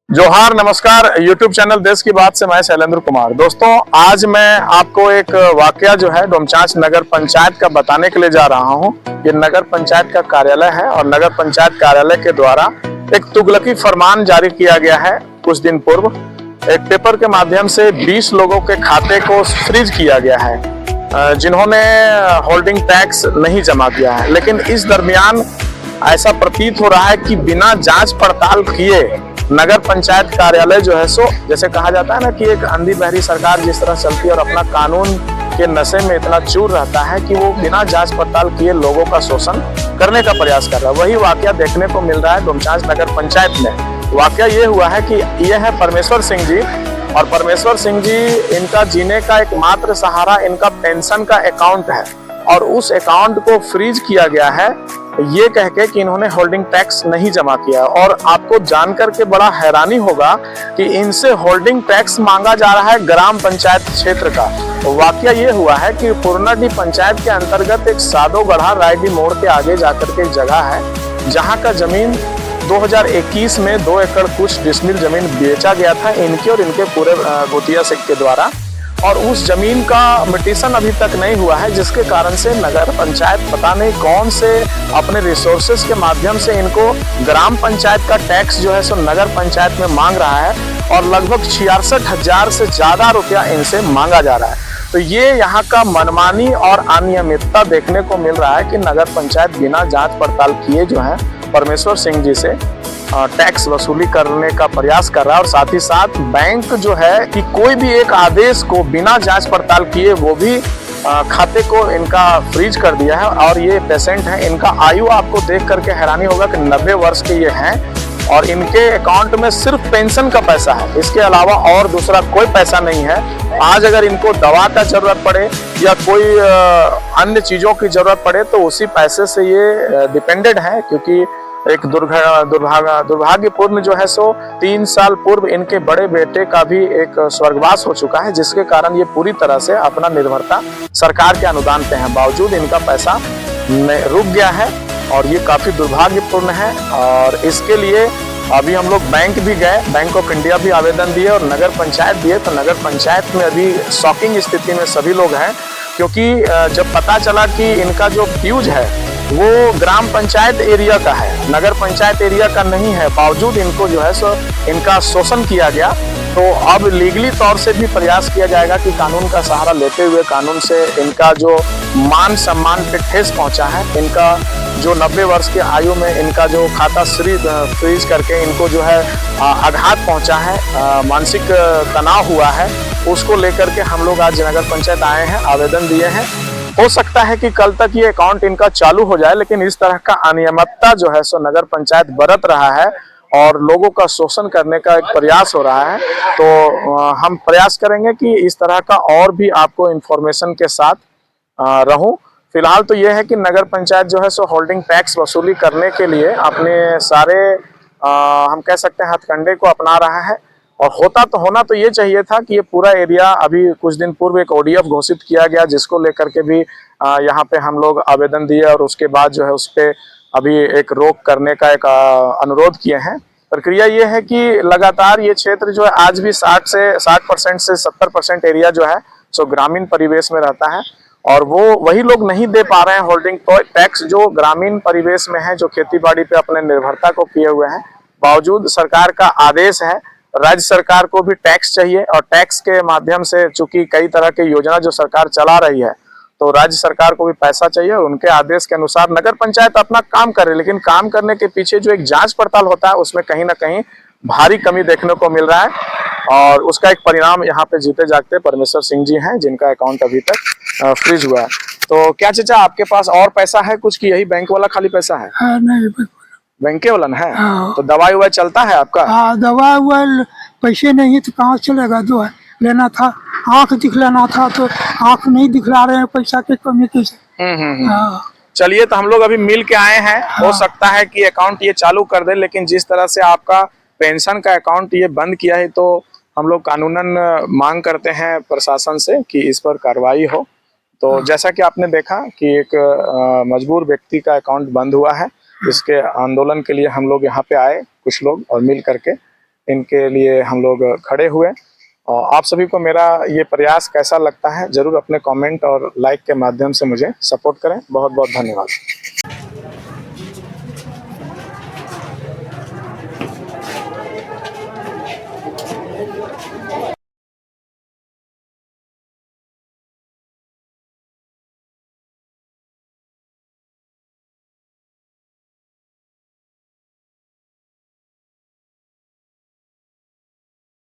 जोहार नमस्कार। YouTube channel देश की बात से मैं शैलेंद्र कुमार। दोस्तों, आज मैं आपको एक वाकया जो है डोमचांच नगर पंचायत का बताने के लिए जा रहा हूं। ये नगर पंचायत का कार्यालय है और नगर पंचायत कार्यालय के द्वारा एक तुगलकी फरमान जारी किया गया है। कुछ दिन पूर्व एक पेपर के माध्यम से 20 लोगों के खाते को फ्रीज किया गया है जिन्होंने होल्डिंग टैक्स नहीं जमा किया है। लेकिन इस दरमियान ऐसा प्रतीत हो रहा है कि बिना जांच पड़ताल किए नगर पंचायत कार्यालय जो है सो, जैसे कहा जाता है ना कि एक अंधी बहरी सरकार जिस तरह चलती है और अपना कानून के नशे में इतना चूर रहता है कि वो बिना जांच पड़ताल किए लोगों का शोषण करने का प्रयास कर रहा है। वही वाकया देखने को मिल रहा है डोमचांच नगर पंचायत में। वाकया ये हुआ है कि ये है परमेश्वर सिंह जी, और परमेश्वर सिंह जी, इनका जीने का एकमात्र सहारा इनका पेंशन का अकाउंट है और उस अकाउंट को फ्रीज किया गया है ये कह के कि इन्होंने होल्डिंग टैक्स नहीं जमा किया। और आपको जानकर के बड़ा हैरानी होगा कि इनसे होल्डिंग टैक्स मांगा जा रहा है ग्राम पंचायत क्षेत्र का। तो वाकया ये हुआ है कि पूर्णाडी पंचायत के अंतर्गत एक सादोगढ़ा रायडी मोड़ के आगे जाकर के एक जगह है जहाँ का जमीन 2021 में 2 एकड़ कुछ डिसमिल जमीन बेचा गया था इनके और इनके पूरे गोतिया सिख के द्वारा, और उस जमीन का मिटिशन अभी तक नहीं हुआ है, जिसके कारण से नगर पंचायत पता नहीं कौन से अपने रिसोर्सेज के माध्यम से इनको ग्राम पंचायत का टैक्स जो है सो नगर पंचायत में मांग रहा है और लगभग 66,000 से ज्यादा रुपया इनसे मांगा जा रहा है। तो ये यहाँ का मनमानी और अनियमितता देखने को मिल रहा है कि नगर पंचायत बिना जांच पड़ताल किए जो है परमेश्वर सिंह जी से टैक्स वसूली करने का प्रयास कर रहा है। और साथ ही साथ बैंक जो है कि कोई भी एक आदेश को बिना जांच पड़ताल किए वो भी खाते को इनका फ्रीज कर दिया है। और ये पेशेंट है, इनका आयु आपको देख करके हैरानी होगा कि 90 वर्ष के ये हैं और इनके अकाउंट में सिर्फ पेंशन का पैसा है, इसके अलावा और दूसरा कोई पैसा नहीं है। आज अगर इनको दवा का जरूरत पड़े या कोई अन्य चीजों की जरूरत पड़े तो उसी पैसे से ये डिपेंडेड है, क्योंकि एक दुर्भाग्यपूर्ण जो है सो 3 साल पूर्व इनके बड़े बेटे का भी एक स्वर्गवास हो चुका है, जिसके कारण ये पूरी तरह से अपना निर्भरता सरकार के अनुदान पे है। बावजूद इनका पैसा रुक गया है और ये काफी दुर्भाग्यपूर्ण है। और इसके लिए अभी हम लोग बैंक भी गए, बैंक ऑफ इंडिया भी आवेदन दिए और नगर पंचायत दिए। तो नगर पंचायत में अभी शॉकिंग स्थिति में सभी लोग हैं, क्योंकि जब पता चला कि इनका जो फ्यूज है वो ग्राम पंचायत एरिया का है, नगर पंचायत एरिया का नहीं है, बावजूद इनको जो है सो इनका शोषण किया गया। तो अब लीगली तौर से भी प्रयास किया जाएगा कि कानून का सहारा लेते हुए कानून से इनका जो मान सम्मान पे ठेस पहुंचा है, इनका जो 90 वर्ष की आयु में इनका जो खाता फ्रीज करके इनको जो है आघात पहुंचा है, मानसिक तनाव हुआ है, उसको लेकर के हम लोग आज नगर पंचायत आए हैं, आवेदन दिए हैं। हो सकता है कि कल तक ये अकाउंट इनका चालू हो जाए, लेकिन इस तरह का अनियमितता जो है सो नगर पंचायत बरत रहा है और लोगों का शोषण करने का एक प्रयास हो रहा है। तो हम प्रयास करेंगे कि इस तरह का और भी आपको इंफॉर्मेशन के साथ रहूं। फिलहाल तो ये है कि नगर पंचायत जो है सो होल्डिंग टैक्स वसूली करने के लिए अपने सारे हम कह सकते हैं हथकंडे को अपना रहा है। और होना तो ये चाहिए था कि ये पूरा एरिया, अभी कुछ दिन पूर्व एक ODF घोषित किया गया जिसको लेकर के भी यहाँ पे हम लोग आवेदन दिए और उसके बाद जो है उस पर अभी एक रोक करने का एक अनुरोध किए हैं। प्रक्रिया ये है कि लगातार ये क्षेत्र जो है आज भी 60% से 70% एरिया जो है सो ग्रामीण परिवेश में रहता है और वो वही लोग नहीं दे पा रहे हैं होल्डिंग टैक्स जो ग्रामीण परिवेश में है, जो खेती बाड़ी पे अपने निर्भरता को किए हुए हैं। बावजूद सरकार का आदेश है, राज्य सरकार को भी टैक्स चाहिए और टैक्स के माध्यम से चूंकि कई तरह की योजना जो सरकार चला रही है तो राज्य सरकार को भी पैसा चाहिए और उनके आदेश के अनुसार नगर पंचायत अपना काम करे, लेकिन काम करने के पीछे जो एक जांच पड़ताल होता है उसमें कहीं ना कहीं भारी कमी देखने को मिल रहा है। और उसका एक परिणाम यहाँ पे जीते जागते परमेश्वर सिंह जी हैं जिनका अकाउंट अभी तक फ्रीज हुआ है। तो क्या चाचा आपके पास और पैसा है कुछ की यही बैंक वाला खाली पैसा है? नहीं, बैंक वाला ना है। हाँ। तो दवाई उवाई चलता है आपका? हाँ, दवा हुआ पैसे नहीं है तो कहाँ चलेगा? जो है लेना था, आँख दिखलाना था तो आँख नहीं दिखला रहे हैं, पैसा की कमी कैसे? हाँ। चलिए, तो हम लोग अभी मिल के आए हैं। हाँ। हो सकता है कि अकाउंट ये चालू कर दे, लेकिन जिस तरह से आपका पेंशन का अकाउंट ये बंद किया है तो हम लोग कानूनन मांग करते हैं प्रशासन से कि इस पर कार्रवाई हो। तो जैसा कि आपने देखा कि एक मजबूर व्यक्ति का अकाउंट बंद हुआ है, इसके आंदोलन के लिए हम लोग यहाँ पे आए कुछ लोग और मिल करके इनके लिए हम लोग खड़े हुए। और आप सभी को मेरा ये प्रयास कैसा लगता है जरूर अपने कमेंट और लाइक के माध्यम से मुझे सपोर्ट करें। बहुत बहुत धन्यवाद।